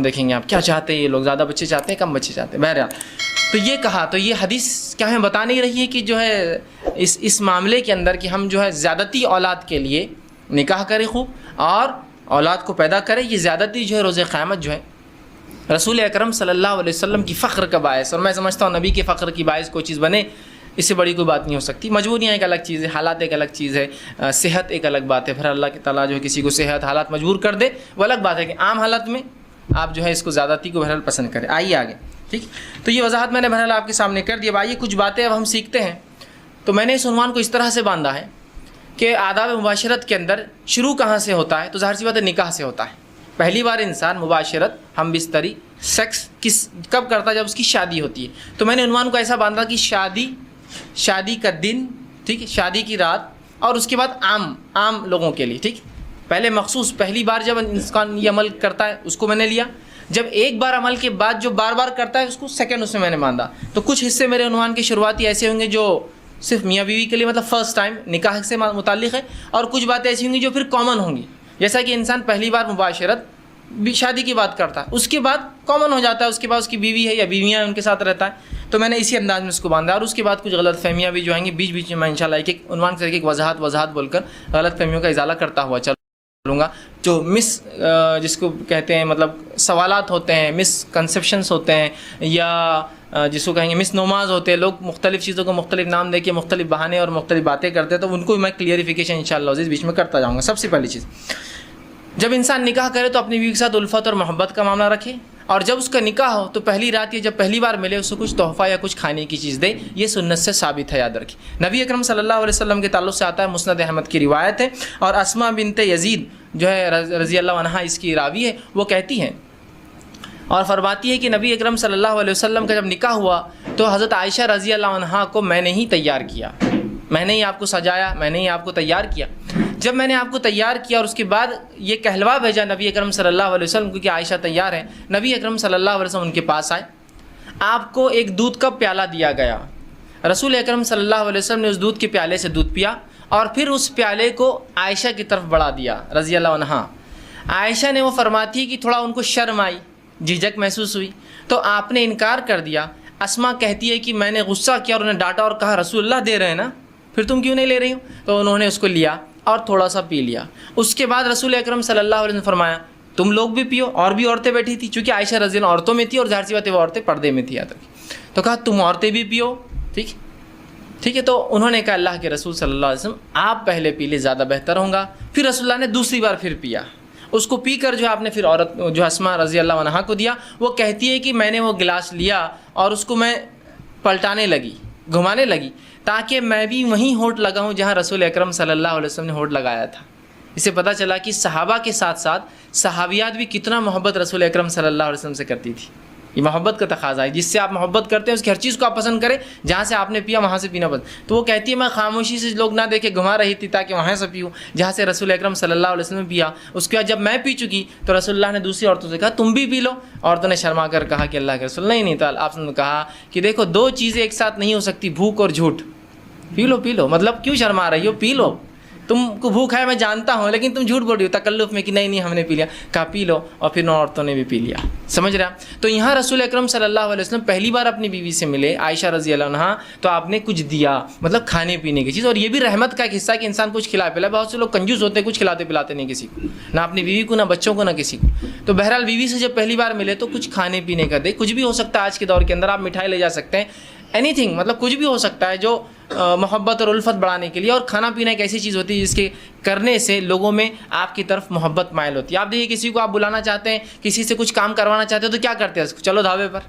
دیکھیں گے آپ کیا چاہتے ہیں یہ لوگ, زیادہ بچے چاہتے ہیں کم بچے چاہتے ہیں. بہرحال تو یہ کہا, تو یہ حدیث کیا ہمیں بتا نہیں رہی ہے کہ جو ہے اس معاملے کے اندر کہ ہم جو ہے زیادتی اولاد کے لیے نکاح کریں خوب اور اولاد کو پیدا کریں. یہ زیادتی جو ہے روز قیامت جو ہے رسول اکرم صلی اللہ علیہ وسلم کی فخر کا باعث, اور میں سمجھتا ہوں نبی کے فخر کی باعث کوئی چیز بنے اس سے بڑی کوئی بات نہیں ہو سکتی. مجبوریاں ایک الگ چیز ہے, حالات ایک الگ چیز ہے, صحت ایک الگ بات ہے. پھر اللہ کے تعالیٰ جو ہے کسی کو صحت حالات مجبور کر دے وہ الگ بات ہے کہ عام حالت میں آپ جو ہے اس کو زیادتی کو بہرحال پسند کریں. آئیے آگے. ٹھیک, تو یہ وضاحت میں نے بہرحال آپ کے سامنے کر دی. اب آئیے کچھ باتیں اب ہم سیکھتے ہیں. تو میں نے اس عنوان کو اس طرح سے باندھا ہے کہ آداب مباشرت کے اندر شروع کہاں سے ہوتا ہے, تو ظاہر سی بات ہے نکاح سے ہوتا ہے. پہلی بار انسان مباشرت, ہم بستری, سیکس کب کرتا ہے؟ جب اس کی شادی ہوتی ہے. تو میں نے عنوان کو ایسا باندھا کہ شادی کا دن, ٹھیک, شادی کی رات, اور اس کے بعد عام لوگوں کے لیے. ٹھیک, پہلے مخصوص پہلی بار جب انسان یہ عمل کرتا ہے اس کو میں نے لیا. جب ایک بار عمل کے بعد جو بار بار کرتا ہے اس کو سیکنڈ اس میں نے باندھا. تو کچھ حصے میرے عنوان کے شروعاتی ایسے ہوں گے جو صرف میاں بیوی کے لیے مطلب فرسٹ ٹائم نکاح سے متعلق ہے, اور کچھ باتیں ایسی ہوں گی جو پھر کامن ہوں گی. جیسا کہ انسان پہلی بار مباشرت شادی کی بات کرتا ہے, اس کے بعد کامن ہو جاتا ہے, اس کے بعد اس کی بیوی ہے یا بیویاں ہیں ان کے ساتھ رہتا ہے. تو میں نے اسی انداز میں اس کو باندھا. اور اس کے بعد کچھ غلط فہمیاں بھی جو آئیں گی بیچ بیچ میں انشاءاللہ ایک عنوان سے ایک وضاحت بول کر غلط فہمیوں کا ازالہ کرتا ہوا چلوں گا. جو جس کو کہتے ہیں مطلب سوالات ہوتے ہیں, مس کنسیپشنس ہوتے ہیں, یا جس کو کہیں گے مس نوماز ہوتے ہیں. لوگ مختلف چیزوں کو مختلف نام دے کے مختلف بہانے اور مختلف باتیں کرتے ہیں, تو ان کو میں کلیئریفیکیشن انشاءاللہ عزیز بیچ میں کرتا جاؤں گا. سب سے پہلی چیز, جب انسان نکاح کرے تو اپنی بیوی کے ساتھ الفت اور محبت کا معاملہ رکھے, اور جب اس کا نکاح ہو تو پہلی رات یا جب پہلی بار ملے اس کو کچھ تحفہ یا کچھ کھانے کی چیز دے. یہ سنت سے ثابت ہے, یاد رکھیں. نبی اکرم صلی اللہ علیہ وسلم کے تعلق سے آتا ہے, مسند احمد کی روایت ہے, اور اسماء بنت یزید جو ہے رضی اللہ عنہا اس کی راوی ہے. وہ کہتی ہیں اور فرماتی ہے کہ نبی اکرم صلی اللہ علیہ وسلم کا جب نکاح ہوا تو حضرت عائشہ رضی اللہ عنہا کو میں نے ہی تیار کیا, میں نے ہی آپ کو سجایا, میں نے ہی آپ کو تیار کیا. جب میں نے آپ کو تیار کیا اور اس کے بعد یہ کہلوا بھیجا نبی اکرم صلی اللہ علیہ وسلم کو کہ عائشہ تیار ہے, نبی اکرم صلی اللہ علیہ وسلم ان کے پاس آئے. آپ کو ایک دودھ کا پیالہ دیا گیا. رسول اکرم صلی اللہ علیہ وسلم نے اس دودھ کے پیالے سے دودھ پیا اور پھر اس پیالے کو عائشہ کی طرف بڑھا دیا رضی اللہ عنہا. عائشہ نے وہ فرماتی کہ تھوڑا ان کو شرم آئی, جھجک محسوس ہوئی, تو آپ نے انکار کر دیا. اسماء کہتی ہے کہ میں نے غصہ کیا اور انہیں ڈانٹا اور کہا رسول اللہ دے رہے ہیں نا, پھر تم کیوں نہیں لے رہی ہو؟ تو انہوں نے اس کو لیا اور تھوڑا سا پی لیا. اس کے بعد رسول اکرم صلی اللہ علیہ وسلم نے فرمایا تم لوگ بھی پیو, اور بھی عورتیں بیٹھی تھی چونکہ عائشہ رضی اللہ عورتوں میں تھی اور ظاہر سی بات ہے وہ عورتیں پردے میں تھی. تو کہا تم عورتیں بھی پیو. ٹھیک ہے. تو انہوں نے کہا اللہ کے رسول صلی اللہ علیہ وسلم آپ پہلے پی لے زیادہ بہتر ہوگا. پھر رسول اللہ نے دوسری بار پھر پیا. اس کو پی کر جو آپ نے پھر عورت جو اسماء رضی اللہ عنہا کو دیا. وہ کہتی ہے کہ میں نے وہ گلاس لیا اور اس کو میں پلٹانے لگی, گھمانے لگی, تاکہ میں بھی وہیں ہونٹ لگاؤں جہاں رسول اکرم صلی اللہ علیہ وسلم نے ہونٹ لگایا تھا. اس سے پتہ چلا کہ صحابہ کے ساتھ ساتھ صحابیات بھی کتنا محبت رسول اکرم صلی اللہ علیہ وسلم سے کرتی تھی. یہ محبت کا تقاضا ہے, جس سے آپ محبت کرتے ہیں اس کی ہر چیز کو آپ پسند کریں. جہاں سے آپ نے پیا وہاں سے پینا پسند. تو وہ کہتی ہے میں خاموشی سے لوگ نہ دیکھے گھما رہی تھی تاکہ وہاں سے پیوں جہاں سے رسول اکرم صلی اللہ علیہ وسلم نے پیا. اس کے بعد جب میں پی چکی تو رسول اللہ نے دوسری عورتوں سے کہا تم بھی پی لو. عورتوں نے شرما کر کہا کہ اللہ کے رسول نہیں تعالیٰ. آپ نے کہا کہ دیکھو دو چیزیں ایک ساتھ نہیں ہو سکتی, بھوک اور جھوٹ. پی لو. مطلب کیوں شرما رہی ہو, پی لو. تم کو بھوک ہے میں جانتا ہوں, لیکن تم جھوٹ بول رہی ہو تکلف میں کہ نہیں ہم نے پی لیا. کہا پی لو, اور پھر نو عورتوں نے بھی پی لیا. سمجھ رہے آپ؟ تو یہاں رسول اکرم صلی اللہ علیہ وسلم پہلی بار اپنی بیوی سے ملے عائشہ رضی اللہ عنہا, تو آپ نے کچھ دیا, مطلب کھانے پینے کی چیز. اور یہ بھی رحمت کا ایک حصہ کہ انسان کچھ کھلا پلا. بہت سے لوگ کنجوس ہوتے ہیں, کچھ کھلاتے پلاتے نہیں کسی کو, نہ اپنی بیوی کو, نہ بچوں کو, نہ کسی کو. تو بہرحال بیوی سے جب پہلی بار ملے تو کچھ کھانے پینے کا دے. کچھ بھی ہو سکتا ہے آج کے دور کے اندر, آپ مٹھائی لے جا سکتے ہیں, اینی تھنگ, مطلب کچھ بھی ہو سکتا ہے جو محبت اور الفت بڑھانے کے لیے. اور کھانا پینا ایک ایسی چیز ہوتی ہے جس کے کرنے سے لوگوں میں آپ کی طرف محبت مائل ہوتی ہے. آپ دیکھیے کسی کو آپ بلانا چاہتے ہیں, کسی سے کچھ کام کروانا چاہتے ہیں تو کیا کرتے ہیں, چلو ڈھابے پر,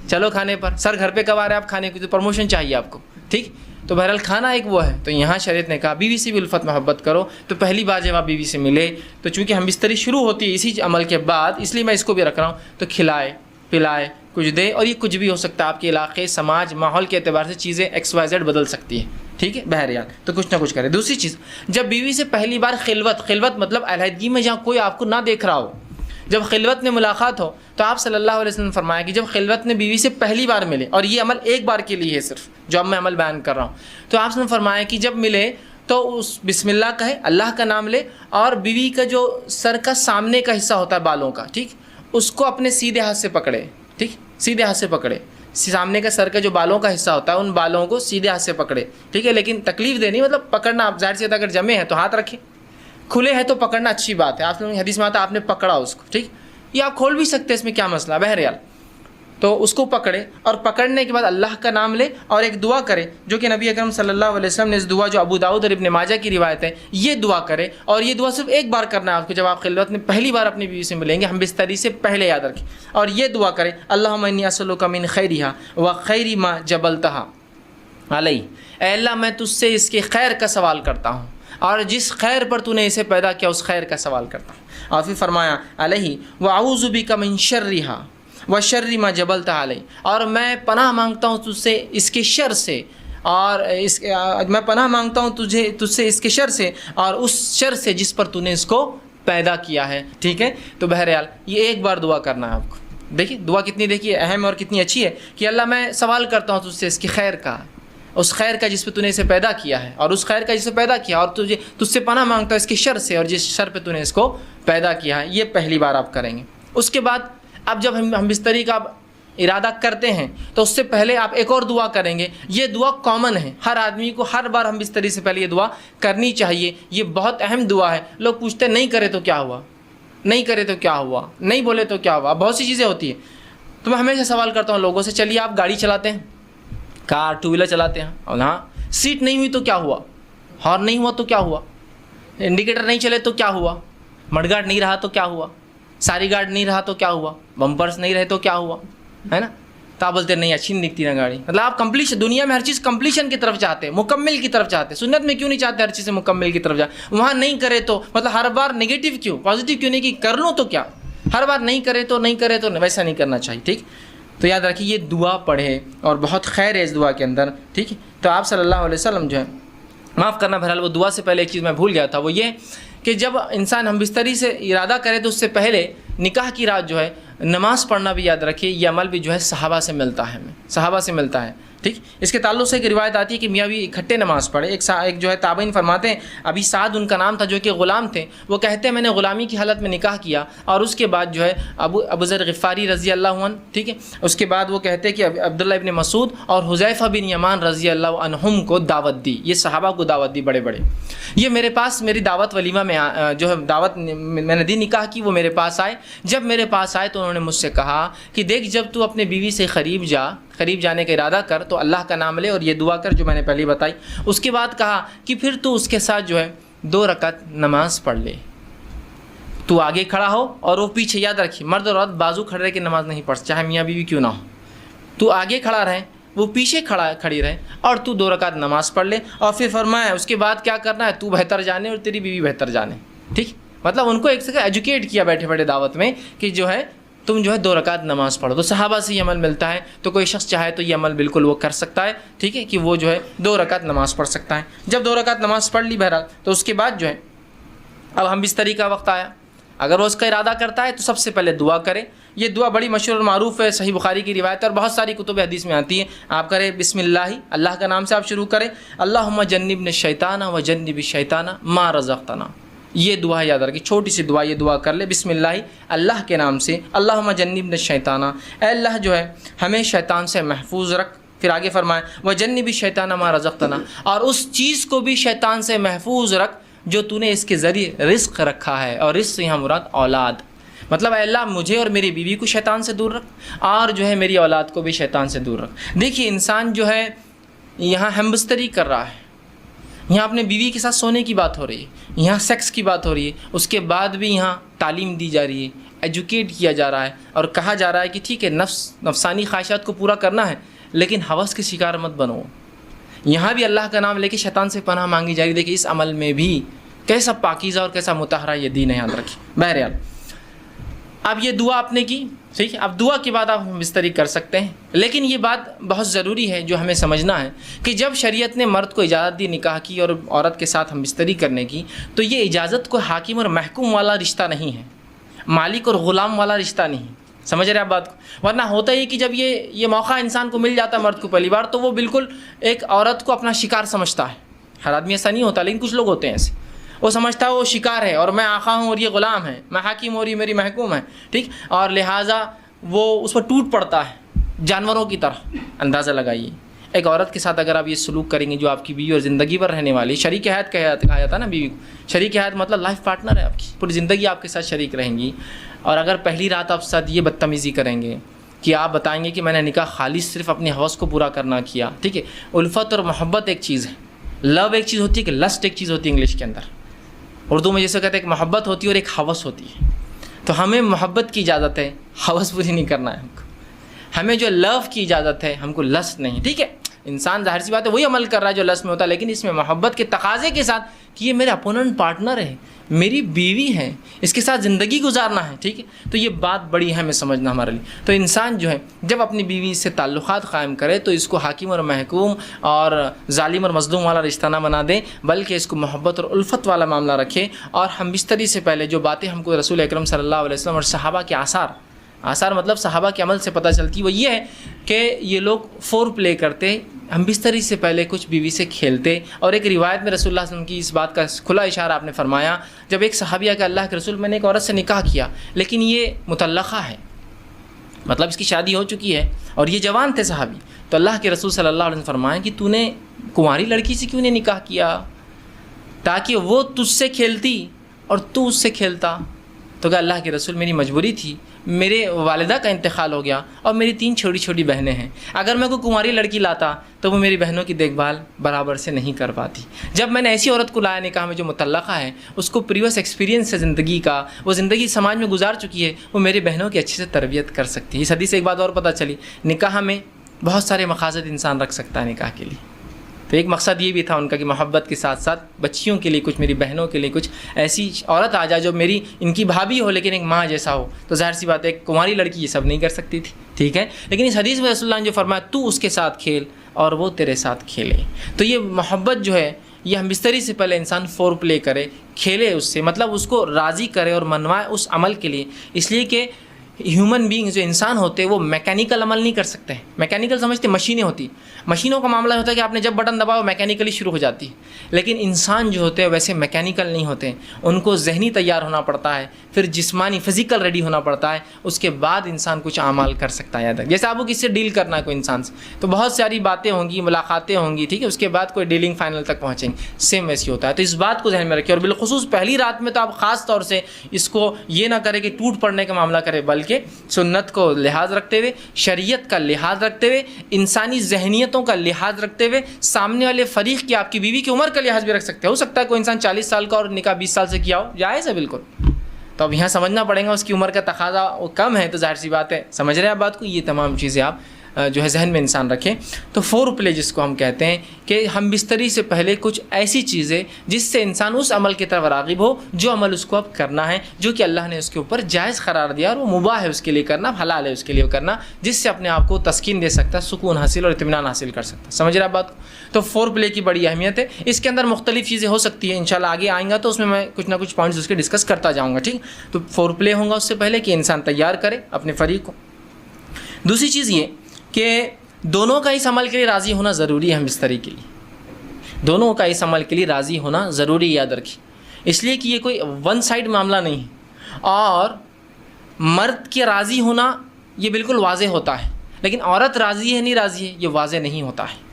چلو کھانے پر. سر گھر پہ کب آ رہے ہیں آپ کھانے کی, تو پروموشن چاہیے آپ کو. ٹھیک, تو بہرحال کھانا ایک وہ ہے. تو یہاں شریعت نے کہا بیوی سے بھی الفت محبت کرو. تو پہلی بار جب آپ بیوی سے ملے تو چونکہ ہم بستری شروع ہوتی ہے اسی عمل کے بعد, اس لیے میں اس کو بھی رکھ رہا ہوں. تو کھلائے پلائے کچھ دے, اور یہ کچھ بھی ہو سکتا ہے. آپ کے علاقے, سماج, ماحول کے اعتبار سے چیزیں XYZ بدل سکتی ہیں. ٹھیک ہے, بہرحال تو کچھ نہ کچھ کرے. دوسری چیز, جب بیوی سے پہلی بار خلوت مطلب علیحدگی میں جہاں کوئی آپ کو نہ دیکھ رہا ہو, جب خلوت میں ملاقات ہو, تو آپ صلی اللہ علیہ وسلم نے فرمایا کہ جب خلوت میں بیوی سے پہلی بار ملے, اور یہ عمل ایک بار کے لیے ہے صرف جو اب میں عمل بیان کر رہا ہوں, تو آپ نے فرمایا کہ جب ملے تو اس بسم اللہ کہے, اللہ کا نام لے, اور بیوی کا جو سر کا سامنے کا حصہ ہوتا ہے بالوں کا, ٹھیک, اس کو اپنے سیدھے ہاتھ سے پکڑے، ٹھیک، سیدھے ہاتھ سے پکڑے، سامنے کا سر کا جو بالوں کا حصہ ہوتا ہے ان بالوں کو سیدھے ہاتھ سے پکڑے، ٹھیک ہے، لیکن تکلیف دینی مطلب پکڑنا، آپ ظاہر سی بات اگر جمے ہیں تو ہاتھ رکھیں، کھلے ہیں تو پکڑنا اچھی بات ہے، آپ لوگوں کی حدیث میں آتا ہے آپ نے پکڑا اس کو، ٹھیک، یہ آپ کھول بھی سکتے ہیں، اس میں کیا مسئلہ، بہرحال تو اس کو پکڑے اور پکڑنے کے بعد اللہ کا نام لے اور ایک دعا کرے جو کہ نبی اکرم صلی اللہ علیہ وسلم نے اس دعا جو ابو داؤد اور ابن ماجہ کی روایت ہے یہ دعا کرے، اور یہ دعا صرف ایک بار کرنا ہے آپ کو جب آپ خلوت میں پہلی بار اپنی بیوی سے ملیں گے، ہم بستری سے پہلے یاد رکھیں، اور یہ دعا کرے اللہم انی اسألک من خیرہا و خیر ما جبلتہا علیہ، اے اللہ میں تجھ سے اس کے خیر کا سوال کرتا ہوں اور جس خیر پر تو نے اسے پیدا کیا اس خیر کا سوال کرتا ہوں، اور پھر فرمایا علیہ واعوذ بک من شرہا وشر ما جبلتہا علیہ، اور میں پناہ مانگتا ہوں تجھ سے اس کے شر سے، اور میں پناہ مانگتا ہوں تجھ سے اس کے شر سے اور اس شر سے جس پر تو نے اس کو پیدا کیا ہے، ٹھیک ہے۔ تو بہرحال یہ ایک بار دعا کرنا ہے آپ کو، دیکھیے دعا کتنی دیکھیے اہم اور کتنی اچھی ہے کہ اللہ میں سوال کرتا ہوں تجھ سے اس کی خیر کا، اس خیر کا جس پہ تو نے اسے پیدا کیا ہے، اور اس خیر کا جسے پیدا کیا، اور تجھ سے پناہ مانگتا ہوں اس کے شر سے اور جس شر پہ تو نے اس کو پیدا کیا ہے، یہ پہلی بار آپ کریں گے۔ اس کے بعد اب جب ہم بستری کا ارادہ کرتے ہیں تو اس سے پہلے آپ ایک اور دعا کریں گے، یہ دعا کامن ہے، ہر آدمی کو ہر بار ہم بستری سے پہلے یہ دعا کرنی چاہیے، یہ بہت اہم دعا ہے۔ لوگ پوچھتے ہیں نہیں کرے تو کیا ہوا، نہیں کرے تو کیا ہوا، نہیں بولے تو کیا ہوا، بہت سی چیزیں ہوتی ہیں۔ تو میں ہمیشہ سوال کرتا ہوں لوگوں سے، چلیے آپ گاڑی چلاتے ہیں، کار ٹو ویلر چلاتے ہیں، اور ہاں سیٹ نہیں ہوئی تو کیا ہوا، ہارن نہیں ہوا تو کیا ہوا، انڈیکیٹر نہیں چلے تو کیا ہوا، مڈ گارڈ نہیں رہا تو کیا ہوا، ساری گارڈ نہیں رہا تو کیا ہوا، بمپرس نہیں رہے تو کیا ہوا، ہے نا؟ تو آپ بولتے نہیں اچھی نہیں دکھتی نا گاڑی، مطلب آپ کمپلیشن، دنیا میں ہر چیز کمپلیشن کی طرف چاہتے ہیں، مکمل کی طرف چاہتے ہیں، سنت میں کیوں نہیں چاہتے ہر چیز سے مکمل کی طرف جائے، وہاں نہیں کرے تو مطلب ہر بار نگیٹو کیوں، پازیٹیو کیوں نہیں کہ کر لوں تو کیا، ہر بار نہیں کرے تو ویسا نہیں کرنا چاہیے، ٹھیک۔ تو یاد رکھیے یہ دعا پڑھے اور بہت خیر ہے اس دعا کے اندر، ٹھیک ہے۔ تو آپ صلی اللہ علیہ وسلم جو ہے، معاف کرنا بہرحال وہ دعا سے پہلے ایک چیز میں بھول گیا تھا، وہ یہ کہ جب انسان ہم بستری سے ارادہ کرے تو اس سے پہلے نکاح کی رات جو ہے نماز پڑھنا بھی یاد رکھیے، یہ عمل بھی جو ہے صحابہ سے ملتا ہے، ہمیں صحابہ سے ملتا ہے، ٹھیک۔ اس کے تعلق سے ایک روایت آتی ہے کہ میاں بھی اکٹھے نماز پڑھے، ایک جو ہے تابعین فرماتے ہیں ابھی سعد ان کا نام تھا جو کہ غلام تھے، وہ کہتے ہیں میں نے غلامی کی حالت میں نکاح کیا اور اس کے بعد جو ہے ابو ذر غفاری رضی اللہ عنہ، ٹھیک ہے، اس کے بعد وہ کہتے ہیں کہ عبداللہ ابن مسعود اور حذیفہ بن یمان رضی اللہ عنہم کو دعوت دی، یہ صحابہ کو دعوت دی بڑے بڑے، یہ میرے پاس میری دعوت ولیمہ میں جو ہے دعوت میں نے دی نکاح کی، وہ میرے پاس آئے، جب میرے پاس آئے تو انہوں نے مجھ سے کہا کہ دیکھ جب تو اپنے بیوی سے قریب جانے کا ارادہ کر تو اللہ کا نام لے اور یہ دعا کر جو میں نے پہلے بتائی۔ اس کے بعد کہا کہ پھر تو اس کے ساتھ جو ہے 2 رکعت نماز پڑھ لے، تو آگے کھڑا ہو اور وہ پیچھے، یاد رکھیے مرد اور عورت بازو کھڑے رہ کے نماز نہیں پڑھ، چاہے میاں بیوی کیوں نہ ہو، تو آگے کھڑا رہے وہ پیچھے کھڑی رہے اور تو 2 رکعت نماز پڑھ لے، اور پھر فرمایا اس کے بعد کیا کرنا ہے، تو بہتر جانے اور تیری بیوی بہتر جانے، ٹھیک۔ مطلب ان کو ایک سے ایجوکیٹ کیا بیٹھے بیٹھے دعوت میں کہ جو ہے تم جو ہے 2 رکعت نماز پڑھو، تو صحابہ سے یہ عمل ملتا ہے، تو کوئی شخص چاہے تو یہ عمل بالکل وہ کر سکتا ہے، ٹھیک ہے، کہ وہ جو ہے 2 رکعت نماز پڑھ سکتا ہے۔ جب 2 رکعت نماز پڑھ لی بہرحال تو اس کے بعد جو ہے اب ہم بستری کا وقت آیا، اگر وہ اس کا ارادہ کرتا ہے تو سب سے پہلے دعا کرے، یہ دعا بڑی مشہور اور معروف ہے، صحیح بخاری کی روایت اور بہت ساری کتب حدیث میں آتی ہے، آپ کرے بسم اللہ کا نام سے آپ شروع کریں، اللہم جنبنا الشیطان و جنب الشیطان ما رزقتنا، یہ دعا یاد رکھیں، چھوٹی سی دعا، یہ دعا کر لے بسم اللہ کے نام سے، اللہم جنبنا الشیطان، اے اللہ جو ہے ہمیں شیطان سے محفوظ رکھ، پھر آگے فرمائیں وجنب الشیطان ما رزقتنا، اور اس چیز کو بھی شیطان سے محفوظ رکھ جو تو نے اس کے ذریعے رزق رکھا ہے، اور رزق سے یہاں مراد اولاد، مطلب اے اللہ مجھے اور میری بیوی کو شیطان سے دور رکھ اور جو ہے میری اولاد کو بھی شیطان سے دور رکھ۔ دیکھیے انسان جو ہے یہاں ہم بستری کر رہا ہے، یہاں اپنے بیوی کے ساتھ سونے کی بات ہو رہی ہے، یہاں سیکس کی بات ہو رہی ہے، اس کے بعد بھی یہاں تعلیم دی جا رہی ہے، ایجوکیٹ کیا جا رہا ہے اور کہا جا رہا ہے کہ ٹھیک ہے نفسانی خواہشات کو پورا کرنا ہے لیکن ہوس کے شکار مت بنو، یہاں بھی اللہ کا نام لے کے شیطان سے پناہ مانگی جا رہی ہے۔ دیکھیے اس عمل میں بھی کیسا پاکیزہ اور کیسا مطہرہ یہ دین ہے، یاد رکھیں۔ بہرحال اب یہ دعا آپ نے کی، ٹھیک ہے، اب دعا کے بعد آپ بستری کر سکتے ہیں، لیکن یہ بات بہت ضروری ہے جو ہمیں سمجھنا ہے کہ جب شریعت نے مرد کو اجازت دی نکاح کی اور عورت کے ساتھ ہم بستری کرنے کی، تو یہ اجازت کو حاکم اور محکوم والا رشتہ نہیں ہے، مالک اور غلام والا رشتہ نہیں ہے، سمجھ رہے آپ بات کو؟ ورنہ ہوتا ہی کہ جب یہ موقع انسان کو مل جاتا ہے مرد کو پہلی بار، تو وہ بالکل ایک عورت کو اپنا شکار سمجھتا ہے، ہر آدمی ایسا نہیں ہوتا لیکن کچھ لوگ ہوتے ہیں ایسے، وہ سمجھتا ہے وہ شکار ہے اور میں آقا ہوں اور یہ غلام ہے، میں حاکم اور یہ میری محکوم ہے، ٹھیک، اور لہٰذا وہ اس پر ٹوٹ پڑتا ہے جانوروں کی طرح۔ اندازہ لگائیے ایک عورت کے ساتھ اگر آپ یہ سلوک کریں گے جو آپ کی بیوی اور زندگی بھر رہنے والی، شریک حیات کہا جاتا ہے نا بیوی کو، شریک حیات مطلب لائف پارٹنر ہے آپ کی، پوری زندگی آپ کے ساتھ شریک رہیں گی، اور اگر پہلی رات آپ ساتھ یہ بدتمیزی کریں گے کہ آپ بتائیں گے کہ میں نے نکاح خالص صرف اپنی ہوس کو پورا کرنا کیا، ٹھیک ہے، الفت اور محبت ایک چیز ہے، لو ایک چیز ہوتی ہے کہ لسٹ ایک چیز ہوتی ہے انگلش کے اندر، اردو میں جیسے کہتے ہیں ایک محبت ہوتی ہے اور ایک ہوس ہوتی ہے، تو ہمیں محبت کی اجازت ہے، ہوس پوری نہیں کرنا ہے ہم کو، ہمیں جو لو کی اجازت ہے، ہم کو لسٹ نہیں، ٹھیک ہے، انسان ظاہر سی بات ہے وہی عمل کر رہا ہے جو لسٹ میں ہوتا ہے، لیکن اس میں محبت کے تقاضے کے ساتھ کہ یہ میرا اپوننٹ پارٹنر ہے، میری بیوی ہے، اس کے ساتھ زندگی گزارنا ہے، ٹھیک ہے، تو یہ بات بڑی ہے ہمیں سمجھنا ہمارے لیے۔ تو انسان جو ہے جب اپنی بیوی سے تعلقات قائم کرے تو اس کو حاکم اور محکوم اور ظالم اور مظلوم والا رشتہ نہ بنا دے، بلکہ اس کو محبت اور الفت والا معاملہ رکھے، اور ہم بستری سے پہلے جو باتیں ہم کو رسول اکرم صلی اللہ علیہ وسلم اور صحابہ کے آثار مطلب صحابہ کے عمل سے پتہ چلتی، وہ یہ ہے کہ یہ لوگ فور پلے کرتے، ہم بستری سے پہلے کچھ بیوی سے کھیلتے، اور ایک روایت میں رسول اللہ صلی اللہ علیہ وسلم کی اس بات کا کھلا اشارہ آپ نے فرمایا، جب ایک صحابیہ کہ اللہ کے رسول میں نے ایک عورت سے نکاح کیا لیکن یہ مطلقہ ہے، مطلب اس کی شادی ہو چکی ہے اور یہ جوان تھے صحابی، تو اللہ کے رسول صلی اللہ علیہ وسلم فرمایا کہ تو نے کنواری لڑکی سے کیوں نہیں نکاح کیا تاکہ وہ تجھ سے کھیلتی اور تو اس سے کھیلتا؟ تو کہ اللہ کے رسول میری مجبوری تھی، میرے والدہ کا انتقال ہو گیا اور میری 3 چھوٹی چھوٹی بہنیں ہیں، اگر میں کوئی کنواری لڑکی لاتا تو وہ میری بہنوں کی دیکھ بھال برابر سے نہیں کر پاتی، جب میں نے ایسی عورت کو لایا نکاح میں جو مطلقہ ہے، اس کو پریویس ایکسپیرینس ہے زندگی کا، وہ زندگی سماج میں گزار چکی ہے، وہ میری بہنوں کی اچھے سے تربیت کر سکتی ہے۔ اس حدیث سے ایک بات اور پتہ چلی، نکاح میں بہت سارے مقاصد انسان رکھ سکتا ہے نکاح کے لیے، تو ایک مقصد یہ بھی تھا ان کا کہ محبت کے ساتھ ساتھ بچیوں کے لیے کچھ، میری بہنوں کے لیے کچھ ایسی عورت آ جائے جو میری ان کی بھابھی ہو لیکن ایک ماں جیسا ہو، تو ظاہر سی بات ہے ایک کنواری لڑکی یہ سب نہیں کر سکتی تھی، ٹھیک ہے، لیکن اس حدیث میں رسول اللہ نے جو فرمایا تو اس کے ساتھ کھیل اور وہ تیرے ساتھ کھیلے، تو یہ محبت جو ہے یہ ہم بستری سے پہلے انسان فور پلے کرے، کھیلے اس سے، مطلب اس کو راضی کرے اور منوائے اس عمل کے لیے، اس لیے کہ ہیومن بینگ جو انسان ہوتے ہیں وہ میکینیکل عمل نہیں کر سکتے ہیں، میکینیکل سمجھتے مشینیں ہوتی، مشینوں کا معاملہ ہوتا ہے کہ آپ نے جب بٹن دباؤ میکینیکلی شروع ہو جاتی ہے، لیکن انسان جو ہوتے ہیں ویسے میکینیکل نہیں ہوتے، ان کو ذہنی تیار ہونا پڑتا ہے، پھر جسمانی فزیکل ریڈی ہونا پڑتا ہے، اس کے بعد انسان کچھ اعمال کر سکتا ہے۔ یاد رکھ، جیسے آپ کو کس سے ڈیل کرنا ہے کوئی انسان سے، تو بہت ساری باتیں ہوں گی، ملاقاتیں ہوں گی، ٹھیک ہے، اس کے بعد کوئی ڈیلنگ فائنل تک پہنچیں گے، سیم ویسی ہوتا ہے، تو اس بات کو ذہن میں رکھیں، اور بالخصوص پہلی رات میں تو آپ خاص طور سے اس کو یہ نہ کریں کہ ٹوٹ پڑنے کا معاملہ کرے، بلکہ سنت کو لحاظ رکھتے ہوئے، شریعت کا لحاظ رکھتے ہوئے، انسانی ذہنیتوں کا لحاظ رکھتے ہوئے، سامنے والے فریق کی، آپ کی بیوی کی عمر کا لحاظ بھی رکھ سکتے ہیں، ہو سکتا ہے کوئی انسان 40 سال کا اور نکاح 20 سال سے کیا ہو، جائز ہے بالکل، تو اب یہاں سمجھنا پڑے گا اس کی عمر کا تقاضا وہ کم ہے، تو ظاہر سی بات ہے سمجھ رہے ہیں آپ بات کو، یہ تمام چیزیں آپ جو ہے ذہن میں انسان رکھیں۔ تو فور پلے جس کو ہم کہتے ہیں کہ ہم بستری سے پہلے کچھ ایسی چیزیں جس سے انسان اس عمل کی طرف راغب ہو جو عمل اس کو اب کرنا ہے، جو کہ اللہ نے اس کے اوپر جائز قرار دیا اور وہ مباح ہے اس کے لیے کرنا، حلال ہے اس کے لیے کرنا، جس سے اپنے آپ کو تسکین دے سکتا، سکون حاصل اور اطمینان حاصل کر سکتا، سمجھ رہے آپ بات کو؟ تو فور پلے کی بڑی اہمیت ہے، اس کے اندر مختلف چیزیں ہو سکتی ہیں، انشاءاللہ آگے آئیں گا تو اس میں کچھ نہ کچھ پوائنٹس اس کے ڈسکس کرتا جاؤں گا، ٹھیک؟ تو فور پلے ہوں گا اس سے پہلے کہ انسان تیار کرے اپنے فریق کو۔ دوسری چیز یہ کہ دونوں کا اس عمل کے لیے راضی ہونا ضروری ہے، ہم بستری کے لیے دونوں کا اس عمل کے لیے راضی ہونا ضروری، یاد رکھیں، اس لیے کہ یہ کوئی ون سائڈ معاملہ نہیں ہے، اور مرد کے راضی ہونا یہ بالکل واضح ہوتا ہے، لیکن عورت راضی ہے نہیں راضی ہے یہ واضح نہیں ہوتا ہے۔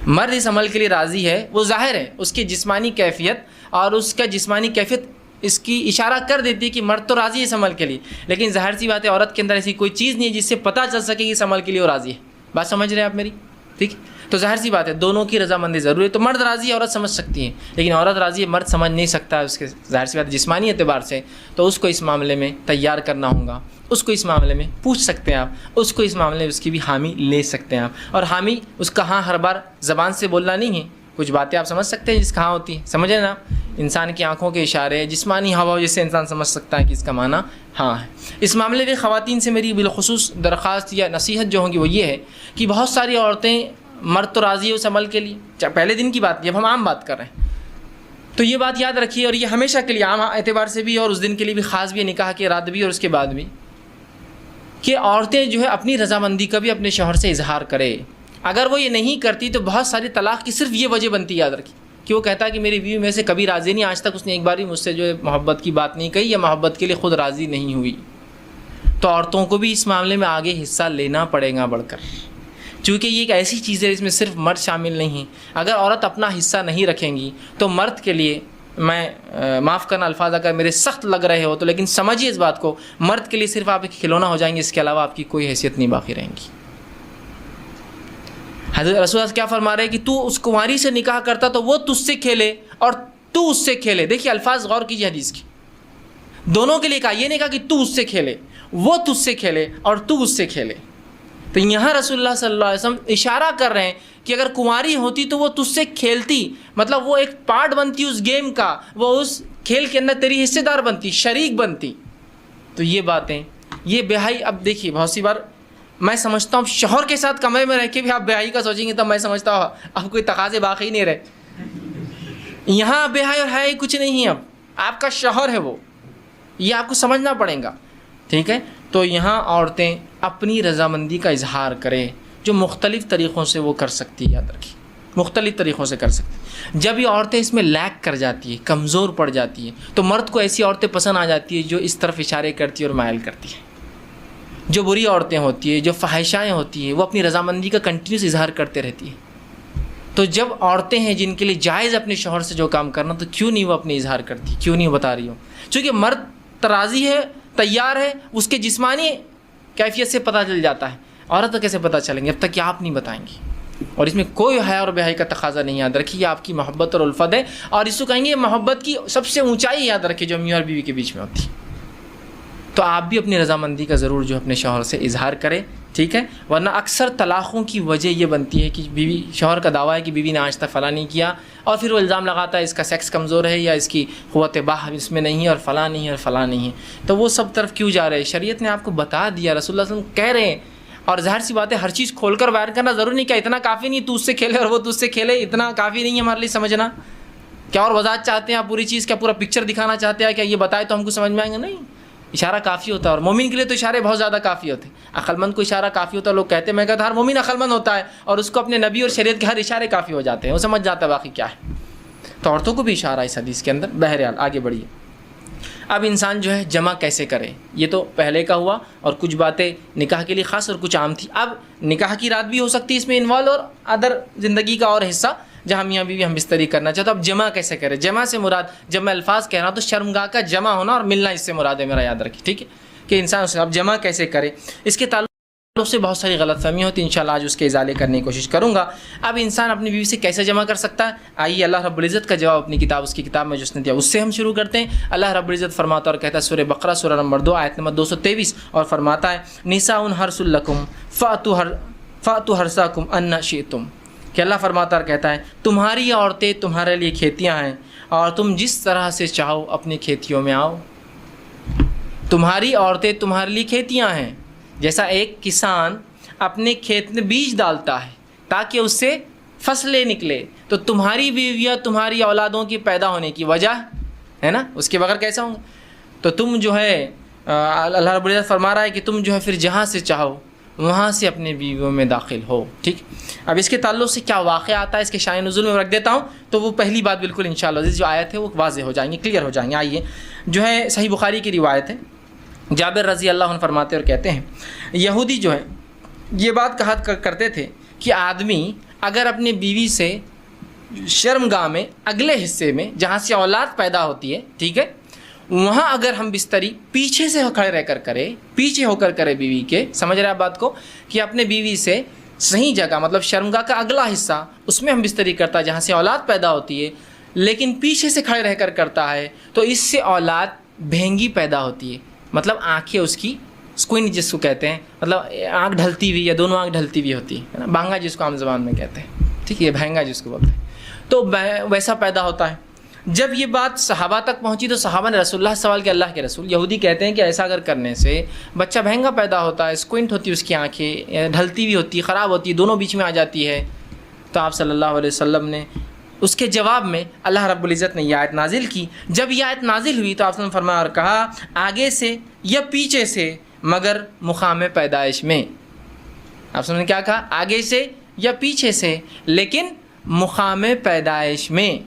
مرد اس عمل کے لیے راضی ہے، وہ ظاہر ہے، اس کی جسمانی کیفیت اور اس کا جسمانی کیفیت اس کی اشارہ کر دیتی ہے کہ مرد تو راضی ہے اس عمل کے لیے، لیکن ظاہر سی بات ہے عورت کے اندر ایسی کوئی چیز نہیں ہے جس سے پتہ چل سکے کہ اس عمل کے لیے وہ راضی ہے، بات سمجھ رہے ہیں آپ میری؟ ٹھیک، تو ظاہر سی بات ہے دونوں کی رضامندی ضروری ہے، تو مرد راضی ہے عورت سمجھ سکتی ہے، لیکن عورت راضی ہے مرد سمجھ نہیں سکتا ہے، اس کے ظاہر سی بات ہے جسمانی اعتبار سے، تو اس کو اس معاملے میں تیار کرنا ہوگا، اس کو اس معاملے میں پوچھ سکتے ہیں آپ، اس کو اس معاملے میں اس کی بھی حامی لے سکتے ہیں آپ، اور حامی اس کا ہاں ہر بار زبان سے بولنا نہیں ہے، کچھ باتیں آپ سمجھ سکتے ہیں جس کا ہاں ہوتی ہے، سمجھے نا، انسان کی آنکھوں کے اشارے، جسمانی ہوا جس سے انسان سمجھ سکتا ہے کہ اس کا معنی ہاں ہے۔ اس معاملے میں خواتین سے میری بالخصوص درخواست یا نصیحت جو ہوگی وہ یہ ہے کہ بہت ساری عورتیں، مرد تو راضی ہے اس عمل کے لیے، پہلے دن کی بات جب ہم عام بات کر رہے ہیں، تو یہ بات یاد رکھیے، اور یہ ہمیشہ کے لیے عام اعتبار سے بھی اور اس دن کے لیے بھی خاص بھی، نکاح کے رات بھی اور اس کے بعد بھی، کہ عورتیں جو ہے اپنی رضامندی کا بھی اپنے شوہر سے اظہار کرے، اگر وہ یہ نہیں کرتی تو بہت ساری طلاق کی صرف یہ وجہ بنتی ہے، یاد رکھیے، کہ وہ کہتا ہے کہ میری بیوی میں سے کبھی راضی نہیں، آج تک اس نے ایک بار بھی مجھ سے جو ہے محبت کی بات نہیں کہی یا محبت کے لیے خود راضی نہیں ہوئی. تو عورتوں کو بھی اس معاملے میں آگے حصہ لینا پڑے گا بڑھ کر، چونکہ یہ ایک ایسی چیز ہے جس میں صرف مرد شامل نہیں. اگر عورت اپنا حصہ نہیں رکھیں گی تو مرد کے لیے، میں معاف کرنا الفاظ اگر میرے سخت لگ رہے ہو تو لیکن سمجھیے اس بات کو، مرد کے لیے صرف آپ ایک کھلونا ہو جائیں گے، اس کے علاوہ آپ کی کوئی حیثیت نہیں باقی رہیں گی. حضرت رسول اللہ کیا فرما رہے ہیں کہ تو اس کنواری سے نکاح کرتا تو وہ تجھ سے کھیلے اور تو اس سے کھیلے. دیکھیے الفاظ غور کیجیے حدیث کی، دونوں کے لیے کہا، یہ نہیں کہا کہ تو اس سے کھیلے، وہ تجھ سے کھیلے اور تو اس سے کھیلے. تو یہاں رسول اللہ صلی اللہ علیہ وسلم اشارہ کر رہے ہیں کہ اگر کنواری ہوتی تو وہ تجھ سے کھیلتی، مطلب وہ ایک پارٹ بنتی اس گیم کا، وہ اس کھیل کے اندر تیری حصے دار بنتی، شریک بنتی. تو یہ باتیں، یہ بیاہی، اب دیکھیے بہت سی بار میں سمجھتا ہوں شوہر کے ساتھ کمرے میں رہ کے بھی آپ بیاہی کا سوچیں گے تب میں سمجھتا ہوں اب کوئی تقاضے باقی نہیں رہے. یہاں بیاہی اور حیا کچھ نہیں ہے، اب آپ کا شوہر ہے وہ، یہ آپ کو سمجھنا پڑے گا. ٹھیک ہے، تو یہاں عورتیں اپنی رضامندی کا اظہار کریں جو مختلف طریقوں سے وہ کر سکتی ہے. یاد رکھیے مختلف طریقوں سے کر سکتی. جب یہ عورتیں اس میں لیک کر جاتی ہے، کمزور پڑ جاتی ہیں، تو مرد کو ایسی عورتیں پسند آ جاتی ہیں جو اس طرف اشارے کرتی ہیں اور مائل کرتی ہیں. جو بری عورتیں ہوتی ہیں، جو فحشائیں ہوتی ہیں، وہ اپنی رضامندی کا کنٹینیوس اظہار کرتے رہتی ہیں. تو جب عورتیں ہیں جن کے لیے جائز اپنے شوہر سے جو کام کرنا، تو کیوں نہیں وہ اپنے اظہار کرتی، کیوں نہیں بتا رہی ہو؟ چونکہ مرد ترازی ہے، تیار ہے، اس کے جسمانی کیفیت سے پتہ چل جاتا ہے. عورت کو کیسے پتہ چلیں گے جب تک کہ آپ نہیں بتائیں گی؟ اور اس میں کوئی حیا اور بیاہی کا تقاضا نہیں. یاد رکھیے یہ آپ کی محبت اور الفت ہے، اور اس کو کہیں گے محبت کی سب سے اونچائی. یاد رکھیے جو میاں اور بیوی کے بیچ میں ہوتی ہے. تو آپ بھی اپنی رضامندی کا ضرور جو اپنے شوہر سے اظہار کریں. ٹھیک ہے، ورنہ اکثر طلاقوں کی وجہ یہ بنتی ہے کہ بیوی، شوہر کا دعویٰ ہے کہ بیوی نے آج تک فلاں نہیں کیا، اور پھر وہ الزام لگاتا ہے اس کا سیکس کمزور ہے یا اس کی قوت باہ اس میں نہیں ہے اور فلاں نہیں ہے اور فلاں نہیں ہے. تو وہ سب طرف کیوں جا رہے ہیں؟ شریعت نے آپ کو بتا دیا، رسول اللہ صلی اللہ علیہ وسلم کہہ رہے ہیں. اور ظاہر سی بات ہے ہر چیز کھول کر بیان کرنا ضروری نہیں، کیا اتنا کافی نہیں تو اس سے کھیلے اور وہ تجھ سے کھیلے، اتنا کافی نہیں ہے ہمارے لیے سمجھنا؟ کیا اور وضاحت چاہتے ہیں آپ پوری چیز؟ کیا پورا پکچر دکھانا چاہتے ہیں؟ کیا یہ بتائے تو ہم کو سمجھ میں آئیں گے؟ نہیں، اشارہ کافی ہوتا ہے. اور مومن کے لیے تو اشارے بہت زیادہ کافی ہوتے ہیں. عقل مند کو اشارہ کافی ہوتا ہے. لوگ کہتے ہیں، میں کہتا ہر مومن عقل مند ہوتا ہے اور اس کو اپنے نبی اور شریعت کے ہر اشارے کافی ہو جاتے ہیں، وہ سمجھ جاتا ہے باقی کیا ہے. تو عورتوں کو بھی اشارہ اس حدیث کے اندر. بہرحال آگے بڑھیے. اب انسان جو ہے جمع کیسے کرے، یہ تو پہلے کا ہوا، اور کچھ باتیں نکاح کے لیے خاص اور کچھ عام تھی. اب نکاح کی رات بھی ہو سکتی ہے اس میں انوالو، اور ادر زندگی کا اور حصہ جہاں میاں بیوی ہم بستری کرنا چاہتے. اب جمع کیسے کرے؟ جمع سے مراد، جب میں الفاظ کہہ رہا ہوں تو شرمگاہ کا جمع ہونا اور ملنا اس سے مراد ہے میرا. یاد رکھیے ٹھیک ہے، کہ انسان اب جمع کیسے کرے. اس کے تعلق سے بہت ساری غلط فہمیاں ہوتی ہیں، انشاءاللہ آج اس کے ازالے کرنے کی کوشش کروں گا. اب انسان اپنی بیوی سے کیسے جمع کر سکتا ہے؟ آئیے اللہ رب العزت کا جواب اپنی کتاب، اس کی کتاب میں جو اس نے دیا، اس سے ہم شروع کرتے ہیں. اللہ رب العزت فرماتا اور کہتا ہے سورہ بقرہ سورہ نمبر 2 آیت نمبر 223، اور فرماتا ہے نساء حرث لکم فأتوا حرثکم ان شئتم. کہ اللہ فرماتا اور کہتا ہے تمہاری عورتیں تمہارے لیے کھیتیاں ہیں، اور تم جس طرح سے چاہو اپنی کھیتیوں میں آؤ. تمہاری عورتیں تمہارے لیے کھیتیاں ہیں. جیسا ایک کسان اپنے کھیت میں بیج ڈالتا ہے تاکہ اس سے فصلیں نکلے، تو تمہاری بیویاں تمہاری اولادوں کی پیدا ہونے کی وجہ ہے نا، اس کے بغیر کیسا ہوں گے؟ تو تم جو ہے اللہ رب العزت فرما رہا ہے کہ تم جو ہے پھر جہاں سے چاہو وہاں سے اپنے بیویوں میں داخل ہو. ٹھیک، اب اس کے تعلق سے کیا واقعہ آتا ہے اس کے شان نزول میں رکھ دیتا ہوں، تو وہ پہلی بات بالکل انشاءاللہ جو آیت ہے وہ واضح ہو جائیں گے، کلیئر ہو جائیں گے. آئیے، جو ہے صحیح بخاری کی روایت ہے، جابر رضی اللہ عنہ فرماتے اور کہتے ہیں یہودی جو ہے یہ بات کہا کرتے تھے کہ آدمی اگر اپنی بیوی سے شرمگاہ میں اگلے حصے میں جہاں سے اولاد پیدا ہوتی ہے، ٹھیک ہے، وہاں اگر ہم بستری پیچھے سے کھڑے رہ کر کرے، پیچھے ہو کر کرے بیوی کے، سمجھ رہے آپ بات کو، کہ اپنے بیوی سے صحیح جگہ مطلب شرمگاہ کا اگلا حصہ اس میں ہم بستری کرتا ہے جہاں سے اولاد پیدا ہوتی ہے، لیکن پیچھے سے کھڑے رہ کر کرتا ہے، تو اس سے اولاد بھینگی پیدا ہوتی ہے. مطلب آنکھیں اس کی اسکوئن جس کو کہتے ہیں، مطلب آنکھ ڈھلتی ہوئی یا دونوں آنکھ ڈھلتی ہوئی ہوتی ہے نا، بھانگا جس کو عام زبان میں کہتے ہیں. ٹھیک ہے، بھینگا جس کو بولتے ہیں، تو ویسا پیدا ہوتا ہے. جب یہ بات صحابہ تک پہنچی تو صحابہ نے رسول اللہ سے سوال کیا، اللہ کے رسول، یہودی کہتے ہیں کہ ایسا اگر کرنے سے بچہ بھینگا پیدا ہوتا ہے، اسکوئنٹ ہوتی ہے اس کی آنکھیں، ڈھلتی ہوئی ہوتی ہے، خراب ہوتی ہے، دونوں بیچ میں آ جاتی ہے. تو آپ صلی اللہ علیہ وسلم نے اس کے جواب میں اللہ رب العزت نے یہ آیت نازل کی. جب یہ آیت نازل ہوئی تو آپ نے فرمایا اور کہا آگے سے یا پیچھے سے مگر مقام پیدائش میں. آپ نے کیا کہا؟ آگے سے یا پیچھے سے لیکن مقام پیدائش میں.